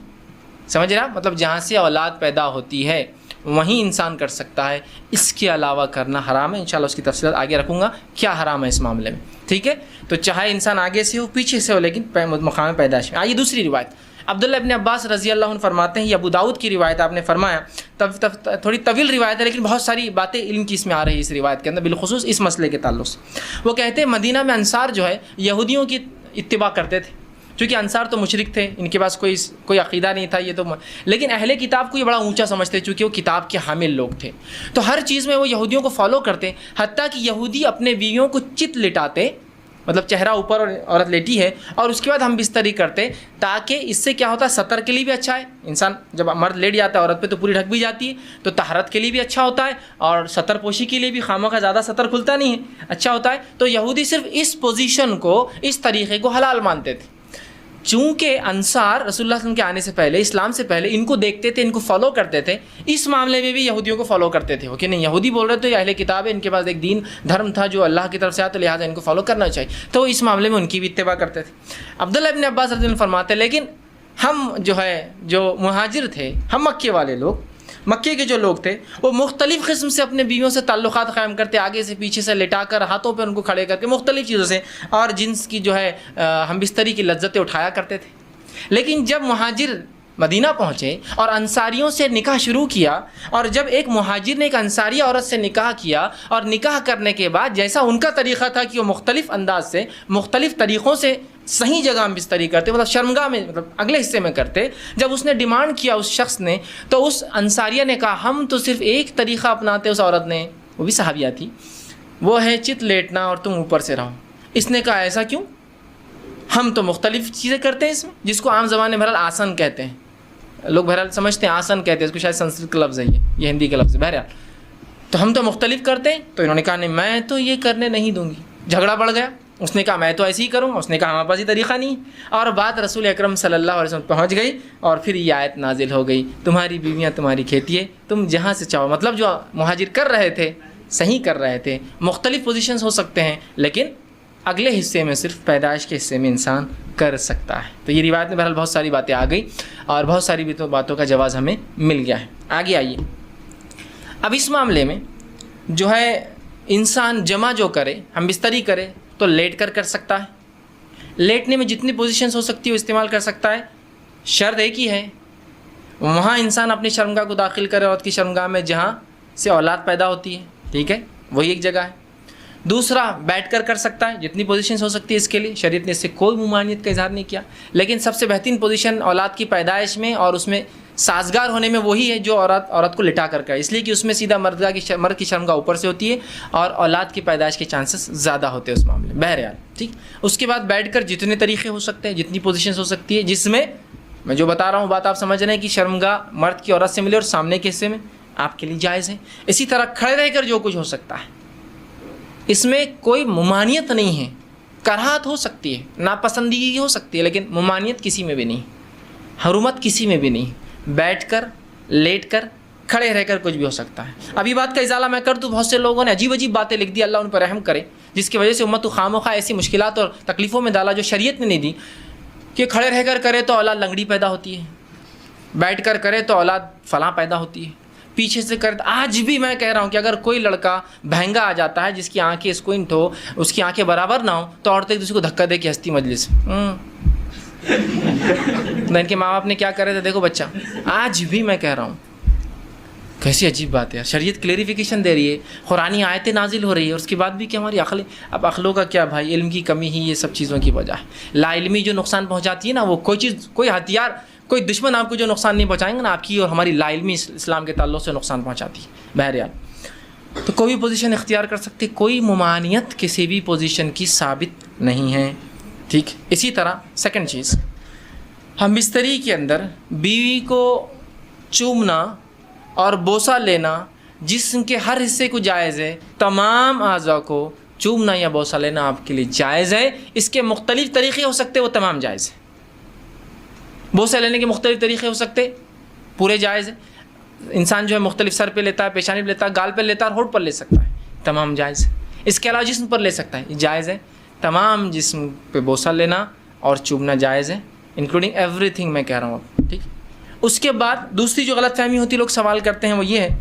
سمجھ رہا؟ مطلب جہاں سے اولاد پیدا ہوتی ہے وہیں انسان کر سکتا ہے، اس کے علاوہ کرنا حرام ہے۔ انشاءاللہ اس کی تفصیلات آگے رکھوں گا کیا حرام ہے اس معاملے میں، ٹھیک ہے؟ تو چاہے انسان آگے سے ہو پیچھے سے ہو، لیکن مقام پیدائش میں۔ آئیے دوسری روایت، عبداللہ ابن عباس رضی اللہ عنہ فرماتے ہیں، یہ ابو داؤد کی روایت، آپ نے فرمایا تھوڑی طویل روایت ہے لیکن بہت ساری باتیں علم کی اس میں آ رہی ہے اس روایت کے اندر، بالخصوص اس مسئلے کے تعلق سے۔ وہ کہتے ہیں مدینہ میں انصار جو ہے یہودیوں کی اتباع کرتے تھے، چونکہ انصار تو مشرک تھے، ان کے پاس کوئی عقیدہ نہیں تھا، یہ تو لیکن اہل کتاب کو یہ بڑا اونچا سمجھتے چونکہ وہ کتاب کے حامل لوگ تھے، تو ہر چیز میں وہ یہودیوں کو فالو کرتے، حتیٰ کہ یہودی اپنے بیویوں کو چت لٹاتے، مطلب چہرہ اوپر اور عورت لیٹی ہے اور اس کے بعد ہم بستری کرتے، تاکہ اس سے کیا ہوتا ہے، سطر کے لیے بھی اچھا ہے، انسان جب مرد لیٹ جاتا ہے عورت پہ تو پوری ڈھک بھی جاتی ہے، تو طہارت کے لیے بھی اچھا ہوتا ہے، اور سطر پوشی کے لیے بھی خامہ کا زیادہ سطر کھلتا نہیں ہے، اچھا ہوتا ہے۔ تو یہودی صرف اس پوزیشن کو، اس طریقے کو حلال مانتے تھے۔ چونکہ انصار رسول اللہ صلی اللہ علیہ وسلم کے آنے سے پہلے، اسلام سے پہلے ان کو دیکھتے تھے، ان کو فالو کرتے تھے، اس معاملے میں بھی یہودیوں کو فالو کرتے تھے، کہ نہیں یہودی بول رہے تو یہ اہل کتاب ہے، ان کے پاس ایک دین دھرم تھا جو اللہ کی طرف سے آیا، تو لہٰذا ان کو فالو کرنا چاہیے، تو اس معاملے میں ان کی بھی اتباع کرتے تھے۔ عبداللہ ابن عباس رضی اللہ عنہ فرماتے ہیں لیکن ہم جو مہاجر تھے، ہم مکے والے لوگ، مکے کے جو لوگ تھے، وہ مختلف قسم سے اپنے بیویوں سے تعلقات قائم کرتے، آگے سے پیچھے سے لٹا کر، ہاتھوں پہ ان کو کھڑے کر کے، مختلف چیزوں سے، اور جنس کی جو ہے ہم بستری کی لذتیں اٹھایا کرتے تھے۔ لیکن جب مہاجر مدینہ پہنچے اور انصاریوں سے نکاح شروع کیا، اور جب ایک مہاجر نے ایک انصاری عورت سے نکاح کیا، اور نکاح کرنے کے بعد جیسا ان کا طریقہ تھا کہ وہ مختلف انداز سے، مختلف طریقوں سے صحیح جگہ میں بستری کرتے، مطلب شرمگاہ میں، مطلب اگلے حصے میں کرتے، جب اس نے ڈیمانڈ کیا اس شخص نے، تو اس انصاریہ نے کہا ہم تو صرف ایک طریقہ اپناتے، اس عورت نے، وہ بھی صحابیہ تھی، وہ ہے چت لیٹنا اور تم اوپر سے رہو۔ اس نے کہا ایسا کیوں؟ ہم تو مختلف چیزیں کرتے ہیں اس میں، جس کو عام زبان میں بہرحال آسن کہتے ہیں، لوگ بہرحال سمجھتے ہیں آسن کہتے ہیں، اس کو شاید سنسکرت کا لفظ ہے، یہ ہندی کا لفظ ہے، بہرحال تو ہم تو مختلف کرتے ہیں۔ تو انہوں نے کہا نہیں میں تو یہ کرنے نہیں دوں گی، جھگڑا بڑھ گیا، اس نے کہا میں تو ایسے ہی کروں گا، اس نے کہا ہمارے پاس یہ طریقہ نہیں ہے، اور بات رسول اکرم صلی اللہ علیہ وسلم پہنچ گئی، اور پھر یہ آیت نازل ہو گئی، تمہاری بیویاں تمہاری کھیتی ہے، تم جہاں سے چاہو، مطلب جو مہاجر کر رہے تھے صحیح کر رہے تھے، مختلف پوزیشنز ہو سکتے ہیں لیکن اگلے حصے میں صرف پیدائش کے حصے میں انسان کر سکتا ہے۔ تو یہ روایت میں بہرحال بہت ساری باتیں آ گئی، اور بہت ساری باتوں کا جواز ہمیں مل گیا ہے۔ آگے آئیے، اب اس معاملے میں جو ہے انسان جمع جو کرے، ہم بستری کرے تو لیٹ کر سکتا ہے، لیٹنے میں جتنی پوزیشنز ہو سکتی ہے وہ استعمال کر سکتا ہے، شرط ایک ہی ہے وہاں انسان اپنی شرمگاہ کو داخل کرے، عورت کی شرمگاہ میں جہاں سے اولاد پیدا ہوتی ہے، ٹھیک ہے، وہی ایک جگہ ہے۔ دوسرا بیٹھ کر سکتا ہے، جتنی پوزیشنز ہو سکتی ہے اس کے لیے، شریعت نے اس سے کوئی ممانعت کا اظہار نہیں کیا، لیکن سب سے بہترین پوزیشن اولاد کی پیدائش میں اور اس میں سازگار ہونے میں وہی ہے جو عورت کو لٹا کر اس لیے کہ اس میں سیدھا مرد کی شرمگاہ اوپر سے ہوتی ہے اور اولاد کی پیدائش کے چانسز زیادہ ہوتے ہیں اس معاملے میں، بہرحال ٹھیک۔ اس کے بعد بیٹھ کر جتنے طریقے ہو سکتے ہیں، جتنی پوزیشنز ہو سکتی ہے، جس میں میں جو بتا رہا ہوں بات آپ سمجھ رہے ہیں کہ شرمگاہ مرد کی عورت سے ملے اور سامنے کے حصے میں آپ کے لیے جائز ہے۔ اسی طرح کھڑے رہ کر جو کچھ ہو سکتا ہے، اس میں کوئی ممانعت نہیں ہے، کراہت ہو سکتی ہے، ناپسندگی ہو سکتی ہے، لیکن ممانعت کسی میں بھی نہیں، حرمت کسی میں بھی نہیں، بیٹھ کر، لیٹ کر، کھڑے رہ کر کچھ بھی ہو سکتا ہے۔ ابھی بات کا ازالہ میں کر دوں، بہت سے لوگوں نے عجیب عجیب باتیں لکھ دی، اللہ ان پر رحم کرے، جس کی وجہ سے امت کو خواہ ایسی مشکلات اور تکلیفوں میں ڈالا جو شریعت نے نہیں دی، کہ کھڑے رہ کر کرے تو اولاد لنگڑی پیدا ہوتی ہے، بیٹھ کر کرے تو اولاد فلاں پیدا ہوتی ہے، پیچھے سے کرے۔ آج بھی میں کہہ رہا ہوں کہ اگر کوئی لڑکا بہنگا آ جاتا ہے جس کی آنکھیں اسکوئنٹ ہو، اس کی آنکھیں برابر نہ ہو، تو عورتیں ایک دوسرے کو دھکا دے کے ہنستی مجلس ان کے ماں باپ نے کیا کرے تھے دیکھو بچہ۔ آج بھی میں کہہ رہا ہوں کیسی عجیب بات ہے، شریعت کلیریفیکیشن دے رہی ہے، قرآنی آیتیں نازل ہو رہی ہے، اور اس کے بعد بھی کہ ہماری عقلیں، اب عقلوں کا کیا بھائی، علم کی کمی ہی یہ سب چیزوں کی وجہ ہے۔ لا علمی جو نقصان پہنچاتی ہے نا، وہ کوئی چیز، کوئی ہتھیار، کوئی دشمن آپ کو جو نقصان نہیں پہنچائیں گے نا، آپ کی اور ہماری لا علمی اسلام کے تعلق سے نقصان پہنچاتی ہے۔ بہرحال تو کوئی بھی پوزیشن اختیار کر سکتے، کوئی ممانعت کسی بھی پوزیشن کی ثابت نہیں ہے، ٹھیک۔ اسی طرح سیکنڈ چیز، ہم بستری کے اندر بیوی کو چومنا اور بوسہ لینا جسم کے ہر حصے کو جائز ہے، تمام اعضاء کو چومنا یا بوسہ لینا آپ کے لیے جائز ہے۔ اس کے مختلف طریقے ہو سکتے، وہ تمام جائز ہے۔ بوسہ لینے کے مختلف طریقے ہو سکتے، پورے جائز ہے۔ انسان جو ہے مختلف سر پہ لیتا ہے، پیشانی پہ لیتا ہے، گال پہ لیتا ہے، اور ہونٹ پر لے سکتا ہے، تمام جائز ہے۔ اس کے علاوہ جسم پر لے سکتا ہے، یہ جائز ہے۔ تمام جسم پہ بوسہ لینا اور چومنا جائز ہے، انکلوڈنگ ایوری تھنگ میں کہہ رہا ہوں اب، ٹھیک۔ اس کے بعد دوسری جو غلط فہمی ہوتی ہے، لوگ سوال کرتے ہیں وہ یہ ہے،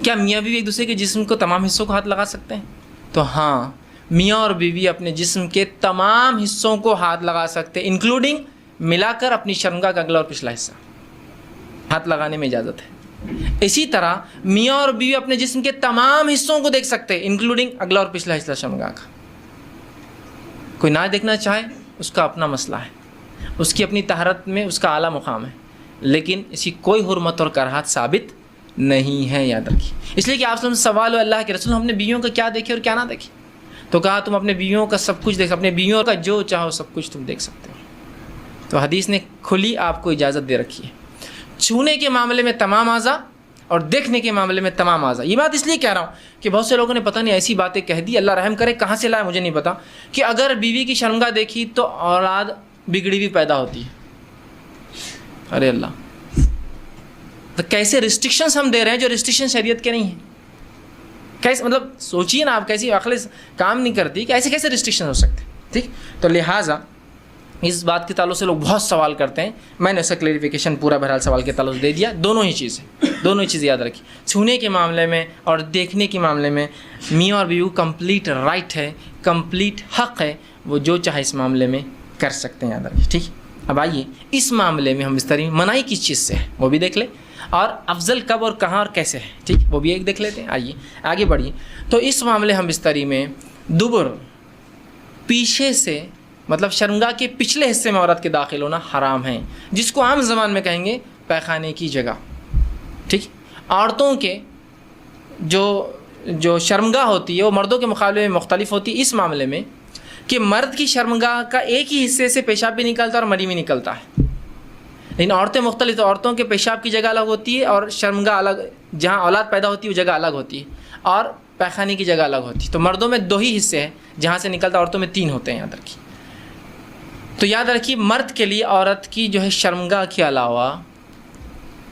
کیا میاں بیوی ایک دوسرے کے جسم کو تمام حصوں کو ہاتھ لگا سکتے ہیں؟ تو ہاں، میاں اور بیوی اپنے جسم کے تمام حصوں کو ہاتھ لگا سکتے ہیں، انکلوڈنگ ملا کر اپنی شرمگاہ کا اگلا اور پچھلا حصہ ہاتھ لگانے میں اجازت ہے۔ اسی طرح میاں اور بیوی اپنے جسم کے تمام حصوں کو دیکھ سکتے ہیں، انکلوڈنگ اگلا اور پچھلا حصہ شرمگاہ کا۔ کوئی نہ دیکھنا چاہے اس کا اپنا مسئلہ ہے، اس کی اپنی طہارت میں اس کا اعلیٰ مقام ہے، لیکن اسی کوئی حرمت اور کراہت ثابت نہیں ہے، یاد رکھیے۔ اس لیے کہ آپ سے سوال ہو اللہ کے رسول ہم نے بیویوں کا کیا دیکھے اور کیا نہ دیکھے، تو کہا تم اپنے بیویوں کا سب کچھ دیکھ، اپنے بیویوں کا جو چاہو سب کچھ تم دیکھ سکتے ہو۔ تو حدیث نے کھلی آپ کو اجازت دے رکھی ہے، چھونے کے معاملے میں تمام اعضاء اور دیکھنے کے معاملے میں تمام اعضاء۔ یہ بات اس لیے کہہ رہا ہوں کہ بہت سے لوگوں نے پتہ نہیں ایسی باتیں کہہ دی، اللہ رحم کرے کہاں سے لائے مجھے نہیں پتا، کہ اگر بیوی کی شرمگاہ دیکھی تو اولاد بگڑی ہوئی پیدا ہوتی ہے۔ ارے اللہ، تو کیسے ریسٹرکشنز ہم دے رہے ہیں جو ریسٹرکشن شریعت کے نہیں ہیں؟ کیسے، مطلب سوچیے نا آپ، کیسی عقل کام نہیں کرتی کہ ایسے کیسے ریسٹرکشن ہو سکتے، ٹھیک؟ تو لہٰذا اس بات کے تعلق سے لوگ بہت سوال کرتے ہیں، میں نے اس کا کلیریفیکیشن پورا بہرحال سوال کے تعلق سے دے دیا۔ دونوں ہی چیزیں یاد رکھی، چھونے کے معاملے میں اور دیکھنے کے معاملے میں میاں اور بیوی کمپلیٹ رائٹ ہے، کمپلیٹ حق ہے، وہ جو چاہے اس معاملے میں کر سکتے ہیں، یاد رکھیے، ٹھیک؟ اب آئیے اس معاملے میں ہم بستری منائی کس چیز سے ہے وہ بھی دیکھ لیں، اور افضل کب اور کہاں اور کیسے ہے، ٹھیک؟ وہ بھی ایک دیکھ لیتے ہیں۔ آئیے آگے بڑھیے۔ تو اس معاملے ہم بستری میں دبر پیچھے سے، مطلب شرمگاہ کے پچھلے حصے میں عورت کے داخل ہونا حرام ہے، جس کو عام زبان میں کہیں گے پیخانے کی جگہ، ٹھیک؟ عورتوں کے جو شرمگاہ ہوتی ہے وہ مردوں کے مقابلے میں مختلف ہوتی ہے اس معاملے میں کہ مرد کی شرمگاہ کا ایک ہی حصے سے پیشاب بھی نکلتا ہے اور منی بھی نکلتا ہے، لیکن عورتیں مختلف، تو عورتوں کے پیشاب کی جگہ الگ ہوتی ہے اور شرمگاہ الگ، جہاں اولاد پیدا ہوتی ہے وہ جگہ الگ ہوتی ہے، اور پیخانے کی جگہ الگ ہوتی ہے۔ تو مردوں میں 2 ہی حصے ہیں جہاں سے نکلتا، عورتوں میں 3 ہوتے ہیں، یاد رکھیے۔ تو یاد رکھیے مرد کے لیے عورت کی جو ہے شرمگاہ کے علاوہ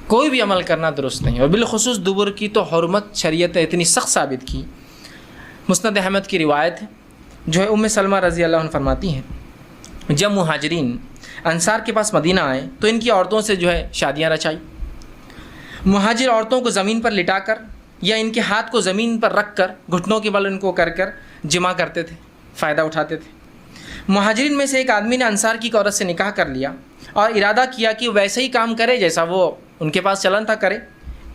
کوئی بھی عمل کرنا درست نہیں، اور بالخصوص دبر کی تو حرمت شریعت نے اتنی سخت ثابت کی۔ مسند احمد کی روایت ہے، جو ہے ام سلمہ رضی اللہ عنہ فرماتی ہیں، جب مہاجرین انصار کے پاس مدینہ آئے تو ان کی عورتوں سے جو ہے شادیاں رچائی۔ مہاجر عورتوں کو زمین پر لٹا کر یا ان کے ہاتھ کو زمین پر رکھ کر گھٹنوں کے بل ان کو کر جمع کرتے تھے، فائدہ اٹھاتے تھے۔ مہاجرین میں سے ایک آدمی نے انصار کی عورت سے نکاح کر لیا اور ارادہ کیا کہ ویسے ہی کام کرے جیسا وہ ان کے پاس چلن تھا کرے،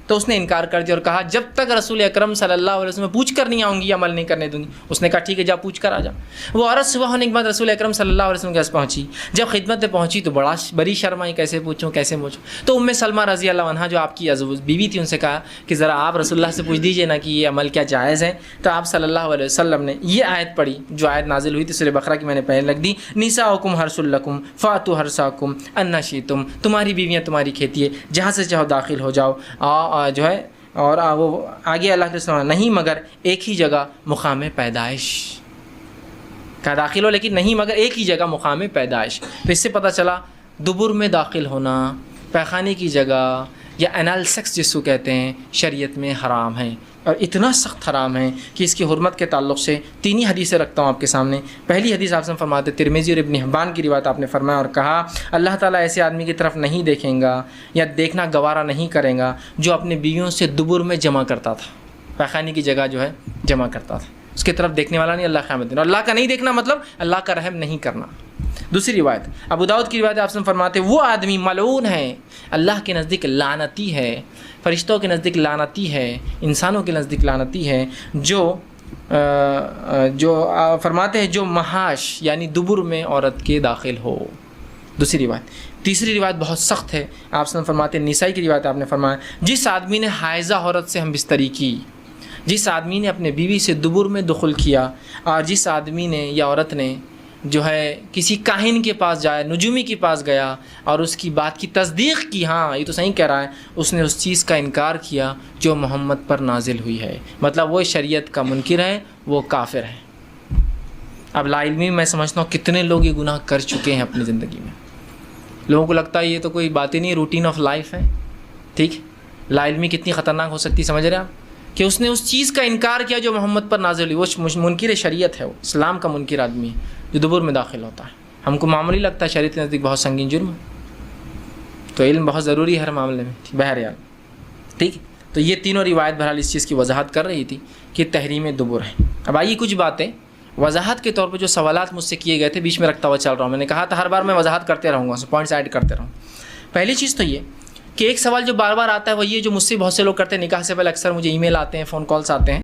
تو اس نے انکار کر دیا اور کہا جب تک رسول اکرم صلی اللہ علیہ وسلم پوچھ کر نہیں آؤں گی عمل نہیں کرنے دوں گی۔ اس نے کہا ٹھیک ہے جا پوچھ کر آ جا۔ وہ عورت صبح ہونے کے بعد رسول اکرم صلی اللہ علیہ وسلم کے پاس پہنچی، جب خدمت میں پہنچی تو بڑی شرم آئی، کیسے پوچھوں کیسے پوچھوں۔ تو ام سلمہ رضی اللہ عنہا جو آپ کی بیوی تھی ان سے کہا کہ ذرا آپ رسول اللہ سے پوچھ دیجئے نا کہ یہ عمل کیا جائز ہے۔ تو آپ صلی اللہ علیہ وسلم نے یہ آیت پڑھی جو آیت نازل ہوئی تھی سورہ بقرہ کی، میں نے پہلے لکھ دی، نساؤکم حرث لکم فاتوا حرثکم انا شئتم، تمہاری بیویاں تمہاری کھیتی ہے، جہاں سے چاہو داخل ہو جاؤ، جو ہے، اور وہ آگے اللہ کے رسول نہیں مگر ایک ہی جگہ مقام پیدائش کا داخل ہو، لیکن نہیں مگر ایک ہی جگہ مقام پیدائش۔ تو اس سے پتہ چلا دبر میں داخل ہونا، پیخانے کی جگہ یا انال سیکس جس کو کہتے ہیں، شریعت میں حرام ہے، اور اتنا سخت حرام ہے کہ اس کی حرمت کے تعلق سے 3 ہی حدیثیں رکھتا ہوں آپ کے سامنے۔ پہلی حدیث آپ سے فرماتے ترمذی اور ابن حبان کی روایت، آپ نے فرمایا اور کہا اللہ تعالیٰ ایسے آدمی کی طرف نہیں دیکھیں گا یا دیکھنا گوارا نہیں کرے گا جو اپنے بیویوں سے دبر میں جمع کرتا تھا، پیخانے کی جگہ جو ہے جمع کرتا تھا، اس کی طرف دیکھنے والا نہیں اللہ قیامت دن، اور اللہ کا نہیں دیکھنا مطلب اللہ کا رحم نہیں کرنا۔ دوسری روایت ابو داؤد کی روایت، آپ سے فرماتے وہ آدمی ملعون ہے، اللہ کے نزدیک لعنتی ہے، فرشتوں کے نزدیک لعنتی ہے، انسانوں کے نزدیک لعنتی ہے، جو فرماتے ہیں جو محاش یعنی دبر میں عورت کے داخل ہو۔ دوسری روایت۔ تیسری روایت بہت سخت ہے، آپ سے فرماتے ہیں، نسائی کی روایت، آپ نے فرمایا جس آدمی نے حائضہ عورت سے ہم بستری کی، جس آدمی نے اپنے بیوی سے دبر میں دخل کیا، اور جس آدمی نے یا عورت نے جو ہے کسی کاہن کے پاس جایا، نجومی کے پاس گیا اور اس کی بات کی تصدیق کی، ہاں یہ تو صحیح کہہ رہا ہے، اس نے اس چیز کا انکار کیا جو محمد پر نازل ہوئی ہے، مطلب وہ شریعت کا منکر ہے، وہ کافر ہے۔ اب لا علمی میں سمجھتا ہوں کتنے لوگ یہ گناہ کر چکے ہیں اپنی زندگی میں، لوگوں کو لگتا ہے یہ تو کوئی بات ہی نہیں، روٹین آف لائف ہے، ٹھیک؟ لا علمی کتنی خطرناک ہو سکتی، سمجھ رہے ہیں آپ؟ کہ اس نے اس چیز کا انکار کیا جو محمد پر نازل ہوئی، وہ منکر شریعت ہے، وہ اسلام کا منکر آدمی ہے جو دبر میں داخل ہوتا ہے۔ ہم کو معمولی لگتا ہے، شریعت کے نزدیک بہت سنگین جرم ہے۔ تو علم بہت ضروری ہے ہر معاملے میں. بہرحال ٹھیک. تو یہ تینوں روایت بہرحال اس چیز کی وضاحت کر رہی تھی کہ تحریم دبر ہے. اب آئیے کچھ باتیں وضاحت کے طور پہ جو سوالات مجھ سے کیے گئے تھے بیچ میں رکھتا ہوا چل رہا ہوں. میں نے کہا تھا ہر بار میں وضاحت کرتے رہوں گا, پوائنٹس ایڈ کرتے رہوں. پہلی چیز تو یہ کہ ایک سوال جو بار بار آتا ہے وہ یہ جو مجھ سے بہت سے لوگ کرتے ہیں نکاح سے پہلے اکثر مجھے ای میل آتے ہیں, فون کالس آتے ہیں